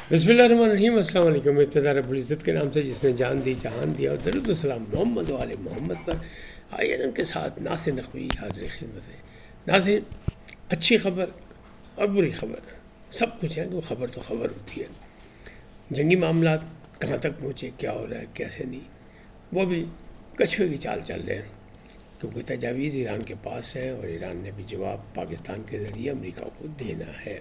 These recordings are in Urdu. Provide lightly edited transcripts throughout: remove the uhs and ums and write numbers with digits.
بسم اللہ الرحمن الرحیم. السلام علیکم. ابتدا رب العزت کے نام سے جس نے جان دی جہان دیا، اور درود و سلام محمد و آل محمد پر. آئیے ان کے ساتھ ناصر نقوی حاضر خدمت ہے. ناظرین، اچھی خبر اور بری خبر سب کچھ ہے کہ وہ خبر تو خبر ہوتی ہے. جنگی معاملات کہاں تک پہنچے، کیا ہو رہا ہے، کیسے نہیں، وہ بھی کچھوے کی چال چل رہے ہیں، کیونکہ تجاویز ایران کے پاس ہیں اور ایران نے بھی جواب پاکستان کے ذریعے امریکہ کو دینا ہے.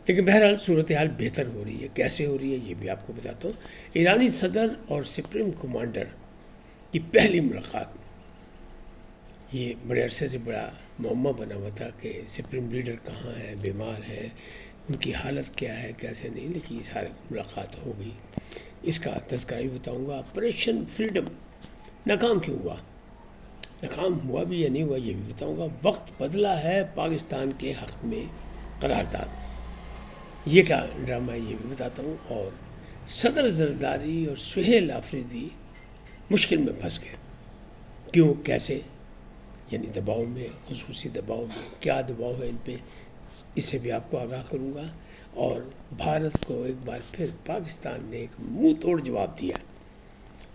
لیکن بہرحال صورتحال بہتر ہو رہی ہے. کیسے ہو رہی ہے یہ بھی آپ کو بتاتا ہوں. ایرانی صدر اور سپریم کمانڈر کی پہلی ملاقات، یہ بڑے عرصے سے بڑا معمہ بنا ہوا تھا کہ سپریم لیڈر کہاں ہے، بیمار ہے، ان کی حالت کیا ہے، کیسے نہیں، لیکن یہ سارے ملاقات ہو گئی. اس کا تذکرہ بھی بتاؤں گا. آپریشن فریڈم ناکام کیوں ہوا، ناکام ہوا بھی یا نہیں ہوا یہ بھی بتاؤں گا. وقت بدلا ہے پاکستان کے حق میں قرارداد، یہ کیا ڈرامہ ہے یہ بھی بتاتا ہوں. اور صدر زرداری اور سہیل آفریدی مشکل میں پھنس گئے، کیوں، کیسے، یعنی دباؤ میں، خصوصی دباؤ میں. کیا دباؤ ہے ان پہ، اس سے بھی آپ کو آگاہ کروں گا. اور بھارت کو ایک بار پھر پاکستان نے ایک منہ توڑ جواب دیا.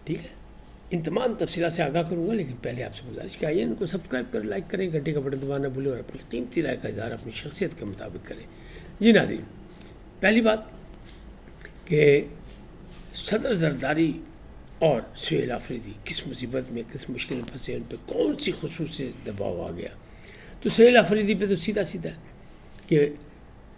ٹھیک ہے، ان تمام تفصیلات سے آگاہ کروں گا. لیکن پہلے آپ سے گزارش کہ آئیے ان کو سبسکرائب کریں، لائک کریں، گھنٹی کا بٹن دبانا بھولیں، اور اپنی قیمتی رائے کا اظہار اپنی شخصیت کے مطابق کریں. جی ناظرین، پہلی بات کہ صدر زرداری اور سہیل آفریدی کس مصیبت میں، کس مشکل میں پھنسے، ان پہ کون سی خصوصی دباؤ آ گیا. تو سہیل آفریدی پہ تو سیدھا سیدھا کہ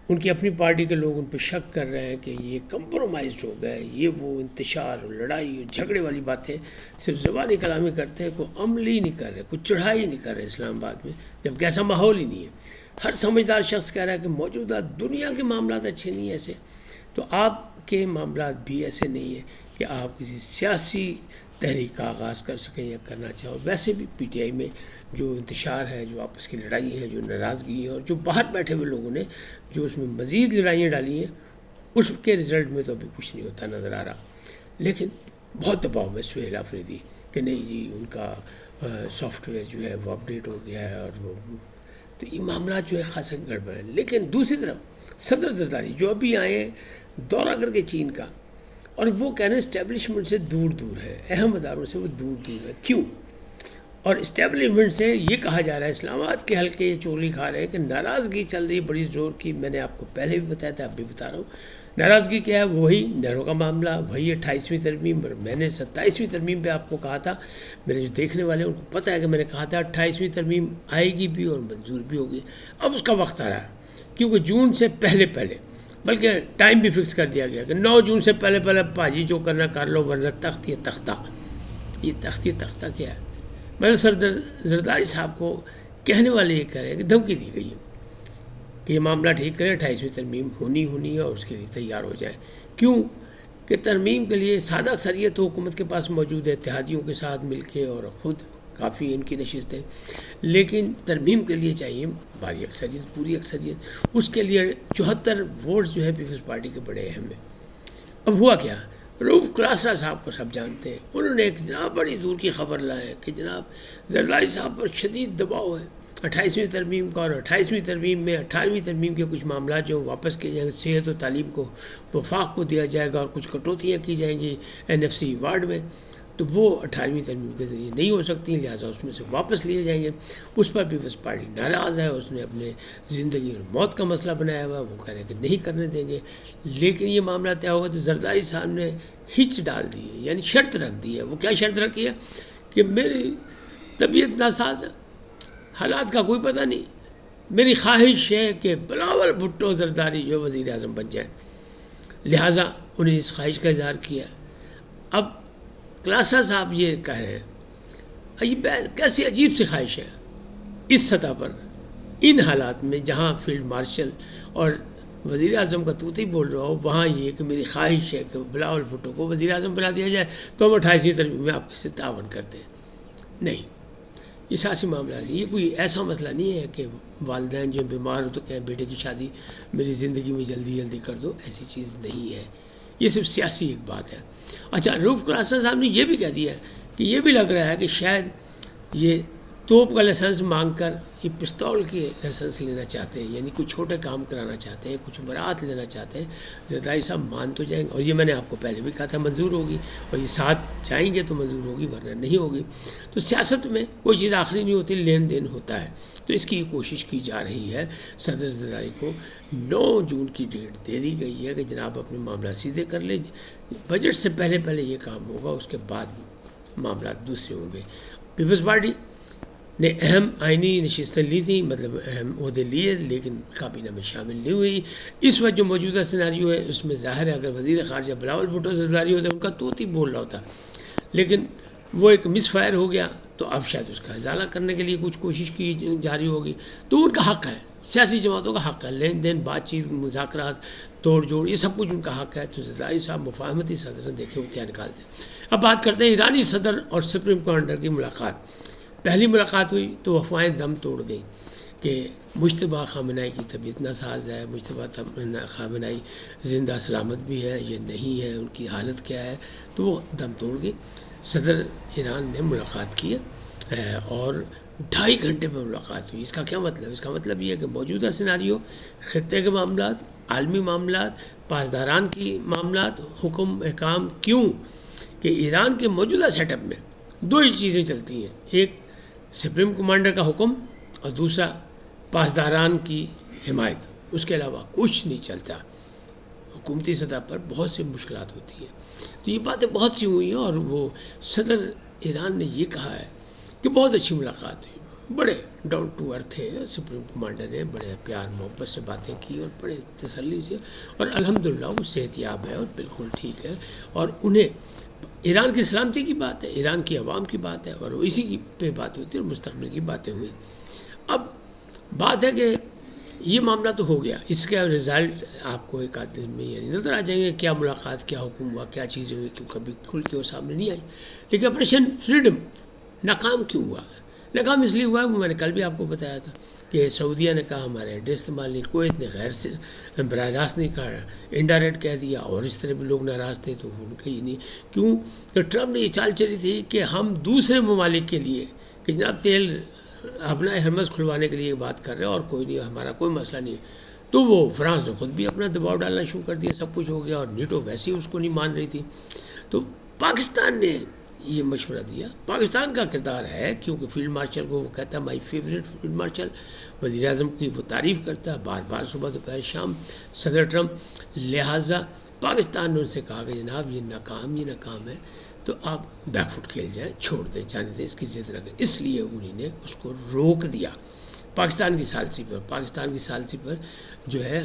ان کی اپنی پارٹی کے لوگ ان پہ شک کر رہے ہیں کہ یہ کمپرومائزڈ ہو گئے، یہ وہ انتشار اور لڑائی اور جھگڑے والی باتیں صرف زبانی کلامی کرتے ہیں، کوئی عملی نہیں کر رہے، کوئی چڑھائی نہیں کر رہے اسلام آباد میں، جبکہ ایسا ماحول ہی نہیں ہے. ہر سمجھدار شخص کہہ رہا ہے کہ موجودہ دنیا کے معاملات اچھے نہیں ہیں ایسے، تو آپ کے معاملات بھی ایسے نہیں ہیں کہ آپ کسی سیاسی تحریک کا آغاز کر سکیں یا کرنا چاہو. ویسے بھی پی ٹی آئی میں جو انتشار ہے، جو آپس کی لڑائی ہے، جو ناراضگی ہے، اور جو باہر بیٹھے ہوئے لوگوں نے جو اس میں مزید لڑائیاں ڈالی ہیں، اس کے رزلٹ میں تو ابھی کچھ نہیں ہوتا نظر آ رہا. لیکن بہت دباؤ میں سہیل آفریدی کہ نہیں جی ان کا سافٹ ویئر جو ہے وہ اپڈیٹ ہو گیا ہے، اور وہ تو یہ معاملات جو ہے خاصا گڑبڑ ہے. لیکن دوسری طرف صدر زرداری جو ابھی آئے دورہ کر کے چین کا، اور وہ کہہ رہے ہیں اسٹیبلشمنٹ سے دور دور ہے، اہم اداروں سے وہ دور دور ہے. کیوں؟ اور اسٹیبلشمنٹ سے یہ کہا جا رہا ہے، اسلام آباد کے حلقے یہ چولی کھا رہے ہیں کہ ناراضگی چل رہی بڑی زور کی. میں نے آپ کو پہلے بھی بتایا تھا، اب بھی بتا رہا ہوں. ناراضگی کیا ہے؟ وہی نہروں کا معاملہ، وہی 28ویں ترمیم. میں نے 27ویں ترمیم پہ آپ کو کہا تھا، میرے جو دیکھنے والے ہیں ان کو پتہ ہے کہ میں نے کہا تھا 28ویں ترمیم آئے گی بھی اور منظور بھی ہوگی. اب اس کا وقت آ رہا ہے، کیونکہ جون سے پہلے بلکہ ٹائم بھی فکس کر دیا گیا کہ 9 جون سے پہلے پاجی جو کرنا کر لو، ورنہ تخت یہ تختہ. یہ تختہ کیا ہے؟ میں صدر زرداری صاحب کو کہنے والے یہ کہہ رہے ہیں کہ دھمکی دی گئی ہے کہ یہ معاملہ ٹھیک کریں، 28ویں ترمیم ہونی ہے اور اس کے لیے تیار ہو جائیں. کیوں کہ ترمیم کے لیے سادہ اکثریت تو حکومت کے پاس موجود ہے، اتحادیوں کے ساتھ مل کے، اور خود کافی ان کی نشستیں. لیکن ترمیم کے لیے چاہیے بھاری اکثریت، پوری اکثریت. اس کے لیے 74 ووٹس جو ہے پیپلز پارٹی کے بڑے اہم ہیں. اب ہوا کیا؟ روف کلاسرا صاحب کو سب جانتے ہیں، انہوں نے ایک جناب بڑی دور کی خبر لائے کہ جناب زرداری صاحب پر شدید دباؤ ہے 28ویں ترمیم کا، اور 28ویں ترمیم میں 18ویں ترمیم کے کچھ معاملات جو واپس کیے جائیں گے. صحت و تعلیم کو وفاق کو دیا جائے گا، اور کچھ کٹوتیاں کی جائیں گی NFC وارڈ میں، تو وہ 18ویں ترمیم کے ذریعے نہیں ہو سکتی، لہٰذا اس میں سے واپس لیے جائیں گے. اس پر پیپلز پارٹی ناراض ہے، اس نے اپنے زندگی اور موت کا مسئلہ بنایا ہوا ہے، وہ کہہ رہے ہیں کہ نہیں کرنے دیں گے. لیکن یہ معاملہ طے ہوگا تو زرداری صاحب نے ہچ ڈال دی ہے، یعنی شرط رکھ دی ہے. وہ کیا شرط رکھی ہے؟ کہ میری طبیعت ناساز ہے، حالات کا کوئی پتہ نہیں، میری خواہش ہے کہ بلاول بھٹو زرداری جو وزیر اعظم بن جائیں، لہٰذا انہیں اس خواہش کا اظہار کیا. اب کلاسا صاحب یہ کہہ رہے ہیں، یہ کیسی عجیب سی خواہش ہے اس سطح پر، ان حالات میں جہاں فیلڈ مارشل اور وزیر اعظم کا طوطی بول رہا ہو، وہاں یہ کہ میری خواہش ہے کہ بلاول بھٹو کو وزیر اعظم بنا دیا جائے، تو ہم 28ویں ترمیم میں آپ کے سے تعاون کرتے ہیں. نہیں، یہ سیاسی معاملہ ہے، یہ کوئی ایسا مسئلہ نہیں ہے کہ والدین جو بیمار ہو تو کہیں بیٹے کی شادی میری زندگی میں جلدی جلدی کر دو. ایسی چیز نہیں ہے، یہ صرف سیاسی ایک بات ہے. اچھا، روف کلاسا صاحب نے یہ بھی کہہ دیا کہ یہ بھی لگ رہا ہے کہ شاید یہ توپ کا لائسنس مانگ کر یہ پستول کے لائسنس لینا چاہتے ہیں، یعنی کچھ چھوٹے کام کرانا چاہتے ہیں، کچھ برات لینا چاہتے ہیں، زرداری صاحب مان تو جائیں گے، اور یہ میں نے آپ کو پہلے بھی کہا تھا منظور ہوگی، اور یہ ساتھ جائیں گے تو منظور ہوگی ورنہ نہیں ہوگی۔ تو سیاست میں کوئی چیز آخری نہیں ہوتی، لین دین ہوتا ہے، تو اس کی کوشش کی جا رہی ہے۔ صدر زرداری کو 9 جون کی ڈیٹ دے دی گئی ہے کہ جناب اپنے معاملات سیدھے کر لیں، بجٹ سے پہلے یہ کام ہوگا، اس کے بعد معاملات دوسرے ہوں گے۔ پیپلز پارٹی نے اہم آئینی نشستیں لی تھیں، مطلب اہم عہدے لیے، لیکن کابینہ میں شامل نہیں ہوئی۔ اس وقت جو موجودہ سیناریو ہے اس میں ظاہر ہے اگر وزیر خارجہ بلاول بھٹو زرداری ہوتے ان کا طوطی بول رہا ہوتا، لیکن وہ ایک مس فائر ہو گیا، تو اب شاید اس کا ازالہ کرنے کے لیے کچھ کوشش کی جاری ہوگی، تو ان کا حق ہے، سیاسی جماعتوں کا حق ہے، لین دین، بات چیت، مذاکرات، توڑ جوڑ، یہ سب کچھ ان کا حق ہے۔ تو زرداری صاحب مفاہمتی صدر ہیں، دیکھیں وہ کیا نکالتے ہیں۔ اب بات کرتے ہیں ایرانی صدر اور سپریم کمانڈر کی ملاقات۔ پہلی ملاقات ہوئی تو افواہیں دم توڑ گئیں کہ مجتبیٰ خامنہئی کی طبیعت ناساز ہے، مجتبیٰ خامنہئی زندہ سلامت بھی ہے یا نہیں ہے، ان کی حالت کیا ہے، تو وہ دم توڑ گئی۔ صدر ایران نے ملاقات کی اور 2.5 گھنٹے میں ملاقات ہوئی۔ اس کا کیا مطلب؟ اس کا مطلب یہ ہے کہ موجودہ سیناریو، خطے کے معاملات، عالمی معاملات، پاسداران کی معاملات، حکم احکام، کیوں کہ ایران کے موجودہ سیٹ اپ میں 2 ہی چیزیں چلتی ہیں، ایک سپریم کمانڈر کا حکم اور دوسرا پاسداران کی حمایت، اس کے علاوہ کچھ نہیں چلتا۔ حکومتی سطح پر بہت سی مشکلات ہوتی ہیں، تو یہ باتیں بہت سی ہوئی ہیں، اور وہ صدر ایران نے یہ کہا ہے کہ بہت اچھی ملاقات ہوئی، بڑے ڈاؤن ٹو ارتھ تھے سپریم کمانڈر نے، بڑے پیار محبت سے باتیں کی اور بڑے تسلی سے، اور الحمدللہ وہ صحت یاب ہے اور بالکل ٹھیک ہے، اور انہیں ایران کی سلامتی کی بات ہے، ایران کی عوام کی بات ہے، اور اسی کی پہ بات ہوتی ہے اور مستقبل کی باتیں ہوئیں۔ اب بات ہے کہ یہ معاملہ تو ہو گیا، اس کا رزلٹ آپ کو 1 آدھ دن میں یعنی نظر آ جائیں گے، کیا ملاقات، کیا حکم ہوا، کیا چیزیں ہوئی، کیوں کبھی کھل کے وہ سامنے نہیں آئی۔ لیکن آپریشن فریڈم ناکام کیوں ہوا؟ ناکام اس لیے ہوا ہے، وہ میں نے کل بھی آپ کو بتایا تھا کہ سعودیہ نے کہا ہمارے اڈے استعمال نہیں، کویت نے غیر سے براہ راست نہیں کہا، انڈائریکٹ کہہ دیا، اور اس طرح بھی لوگ ناراض تھے تو ان کا ہی نہیں۔ کیوں کہ ٹرمپ نے یہ چال چلی تھی کہ ہم دوسرے ممالک کے لیے کہ جناب تیل اپنا ہرمز کھلوانے کے لیے بات کر رہے ہیں اور کوئی نہیں، ہمارا کوئی مسئلہ نہیں ہے، تو وہ فرانس نے خود بھی اپنا دباؤ ڈالنا شروع کر دیا، سب کچھ ہو گیا، اور نیٹو ویسے ہی اس کو نہیں مان رہی تھی۔ تو پاکستان نے یہ مشورہ دیا، پاکستان کا کردار ہے، کیونکہ فیلڈ مارشل کو وہ کہتا ہے مائی فیوریٹ فیلڈ مارشل، وزیر اعظم کی وہ تعریف کرتا ہے بار بار، صبح دوپہر شام، صدر ٹرمپ، لہٰذا پاکستان نے ان سے کہا کہ جناب یہ ناکام ہے، تو آپ بیک فٹ کھیل جائیں، چھوڑ دیں، جانے دیں، اس کی ضد نہ کریں۔ اس لیے انہوں نے اس کو روک دیا پاکستان کی ثالثی پر۔ پاکستان کی ثالثی پر جو ہے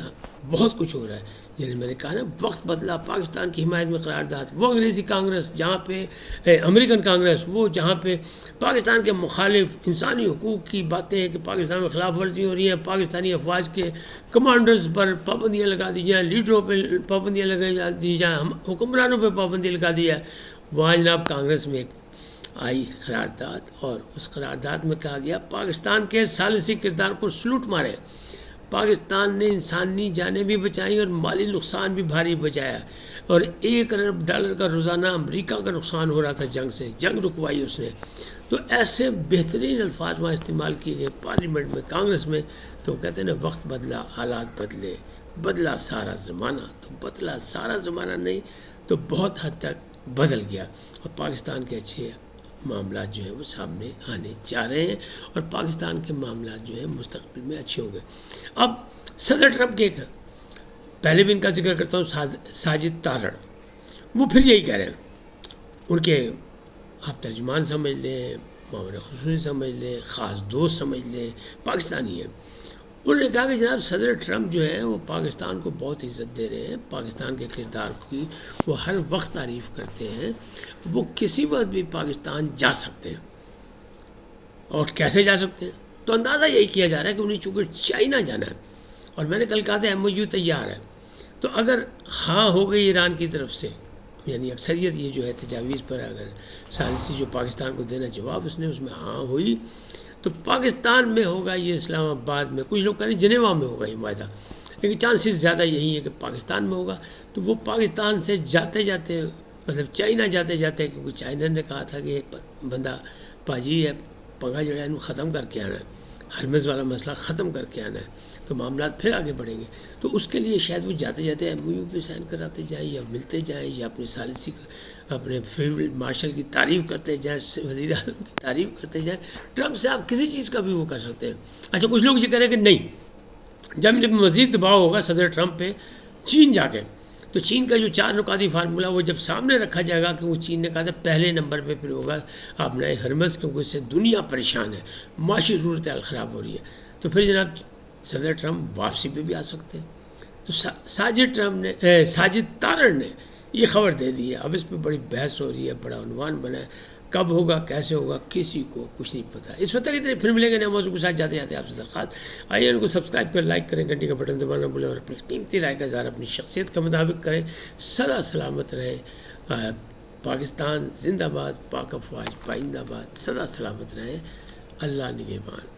بہت کچھ ہو رہا ہے، یعنی میں نے کہا نا وقت بدلا، پاکستان کی حمایت میں قرارداد، وہ انگریزی کانگریس جہاں پہ امریکن کانگریس، وہ جہاں پہ پاکستان کے مخالف انسانی حقوق کی باتیں ہیں کہ پاکستان میں خلاف ورزی ہو رہی ہیں، پاکستانی افواج کے کمانڈرز پر پابندیاں لگا دی جائیں، لیڈروں پہ پابندیاں لگا دی جائیں، ہم حکمرانوں پہ پابندی لگا دی جائے، وہاں جناب کانگریس میں ایک آئی قرارداد، اور اس قرارداد میں کہا گیا پاکستان کے ثالثی کردار کو سلوٹ مارے، پاکستان نے انسانی جانیں بھی بچائیں اور مالی نقصان بھی بھاری بچایا، اور $1 ارب کا روزانہ امریکہ کا نقصان ہو رہا تھا جنگ سے، جنگ رکوائی اس نے۔ تو ایسے بہترین الفاظ وہاں استعمال کیے گئے پارلیمنٹ میں، کانگریس میں، تو کہتے ہیں نا وقت بدلا، حالات بدلے، بدلا سارا زمانہ، تو بدلا سارا زمانہ نہیں تو بہت حد تک بدل گیا، اور پاکستان کے اچھے معاملات جو ہیں وہ سامنے آنے جا رہے ہیں، اور پاکستان کے معاملات جو ہیں مستقبل میں اچھے ہوں گے۔ اب صدر ٹرمپ کے پہلے بھی ان کا ذکر کرتا ہوں، ساجد طارڑ، وہ پھر یہی کہہ رہے ہیں، ان کے آپ ترجمان سمجھ لیں، معاون خصوصی سمجھ لیں، خاص دوست سمجھ لیں، پاکستانی ہیں، انہوں نے کہا کہ جناب صدر ٹرمپ جو ہے وہ پاکستان کو بہت عزت دے رہے ہیں، پاکستان کے کردار کی وہ ہر وقت تعریف کرتے ہیں، وہ کسی وقت بھی پاکستان جا سکتے ہیں، اور کیسے جا سکتے ہیں؟ تو اندازہ یہی کیا جا رہا ہے کہ انہیں چونکہ چائنا جانا ہے، اور میں نے کل کہا تھا MOU تیار ہے، تو اگر ہاں ہو گئی ایران کی طرف سے، یعنی اکثریت یہ جو ہے تجاویز پر اگر ثالثی جو پاکستان کو دینا جواب اس نے اس میں ہاں ہوئی، تو پاکستان میں ہوگا یہ، اسلام آباد میں، کچھ لوگ کہہ رہے ہیں جنیوا میں ہوگا یہ معاہدہ، لیکن چانسز زیادہ یہی ہے کہ پاکستان میں ہوگا۔ تو وہ پاکستان سے جاتے مطلب چائنا جاتے کیونکہ چائنا نے کہا تھا کہ ایک بندہ پاجی ہے پنگا جڑا ہے ختم کر کے آنا ہے، ہرمز والا مسئلہ ختم کر کے آنا ہے، تو معاملات پھر آگے بڑھیں گے. تو اس کے لیے شاید وہ جاتے جاتے ایم او یو پہ سائن کراتے جائیں، یا ملتے جائیں، یا اپنے ثالثی اپنے فیلڈ مارشل کی تعریف کرتے جائیں، وزیر اعظم کی تعریف کرتے جائیں. ٹرمپ سے آپ کسی چیز کا بھی وہ کر سکتے ہیں. اچھا کچھ لوگ یہ کہہ رہے ہیں کہ نہیں، جب ان پہ مزید دباؤ ہوگا صدر ٹرمپ پہ چین جا کے، تو چین کا جو 4 نکاتی فارمولہ وہ جب سامنے رکھا جائے گا کہ وہ چین نے کہا تھا پہلے نمبر پہ پھر ہوگا اپنا ہرمز، کیونکہ اس سے دنیا پریشان ہے، معاشی صورتحال خراب ہو رہی ہے. تو پھر جناب صدر ٹرمپ واپسی پہ بھی آ سکتے ہیں. تو ساجد طارڑ نے یہ خبر دے دی ہے. اب اس پہ بڑی بحث ہو رہی ہے، بڑا عنوان بنا ہے، کب ہوگا کیسے ہوگا کسی کو کچھ نہیں پتہ. اس وقت اتنے پھر ملیں گے نئے موضوع کے ساتھ. جاتے جاتے آپ سے درخواست، آئیے ان کو سبسکرائب کریں، لائک کریں، گھنٹی کا بٹن دبانا نہ بھولیں، اور اپنی قیمتی رائے کا اظہار اپنی شخصیت کے مطابق کریں. سدا سلامت رہیں. پاکستان زندہ باد، پاک افواج پائندہ باد. سدا سلامت رہیں. اللہ نگہبان.